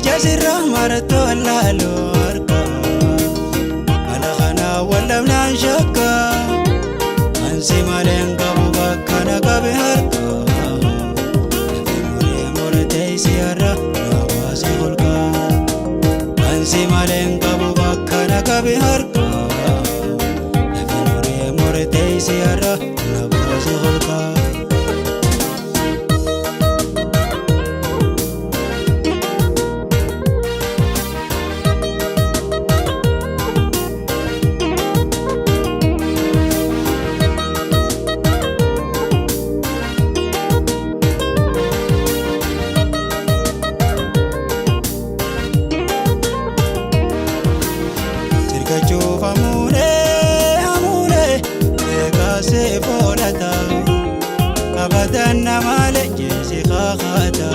Ijazirra marato lalo arka Alakana walamnan shakka Ansi malenga bubakana kabe harka Nefimure moretei siyarra Nawasi hulka Ansi malenga bubakana kabe harka Nefimure moretei siyarra Nawasi hulka Kachufa amule Bekase folata Abadan namale jesi khakhata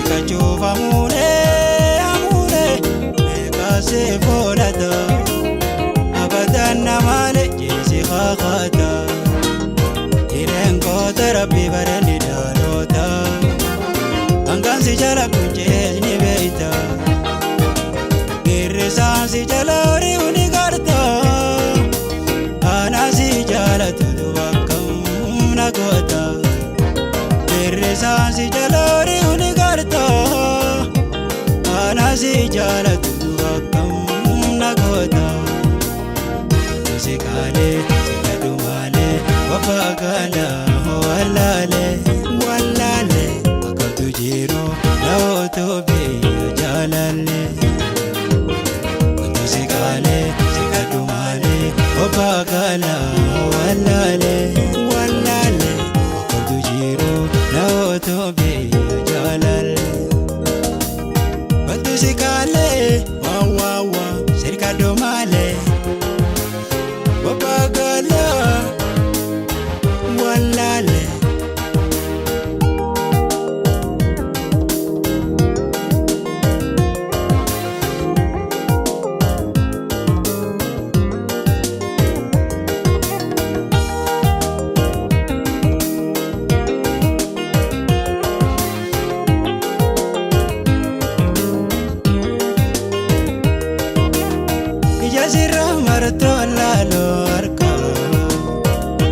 Kachufa amule Bekase folata Abadan namale jesi khakhata Irenko terapi barani dalota Angansi jala kunjes ni beita Sansi jalori unigarta Anasi jala tudubakam nagota Sansi jalori unigarta Anasi jala tudubakam nagota Musikale, sikadumale, wapagala, walale, walale Akabtu jiro, naotobe, jalale Sikadumale, opagala, walale, walale Kodujiro, naotobe, jalale Batusikale, wawawa, sikadumale Opagala, walale Ijazirra marato lalo arka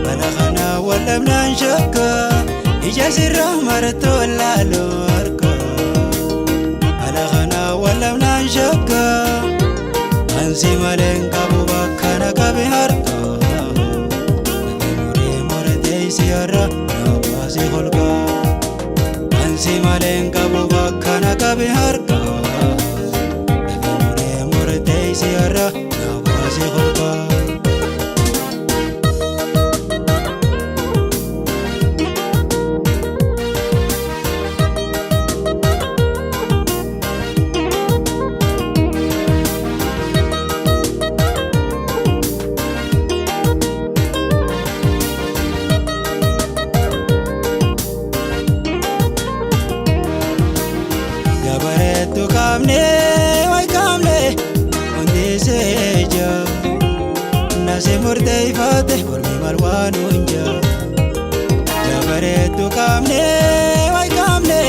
Balakhana walamnan shakka Ijazirra marato lalo arka Balakhana walamnan shakka Ansi malenga bubakana kabe harka Nefimure moretei siyarra Nawasi hulka Ansi malenga bubakana kabe harka Nefimure moretei siyarra Nawasi hulka Gabaretu kamne, way kamne Undi seja Nasi murtei fateh Kurmi malwanu inja Gabaretu kamne, way kamne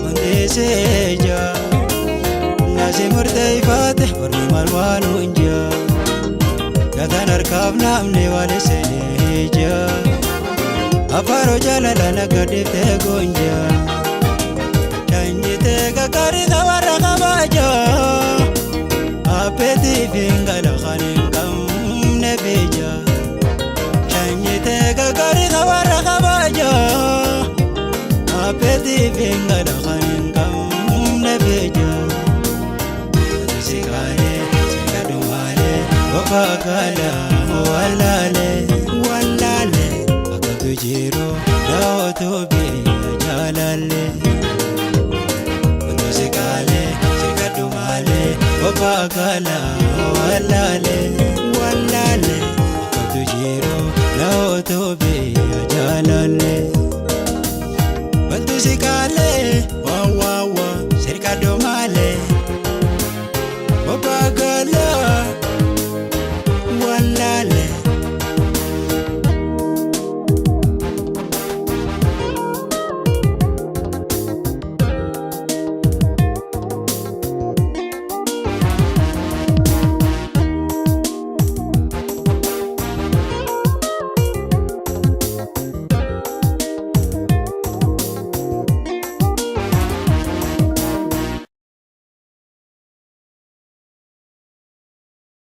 Undi seja Nasi murtei fateh Kurmi malwanu inja Gatan arkab namne wale seja Afaro jalala nagadifte gonja Tanjite kakari kawara kabaja Apeti fingala khanin kam nebeja Tanjite kakari kawara kabaja Apeti fingala khanin kam nebeja Sikale, sikadumale, wapagala, walale, walale Akabtu jiro, naotobe, jalale Opagala, walale, walale Akabtu jiro, naotobe, jalale Batusikale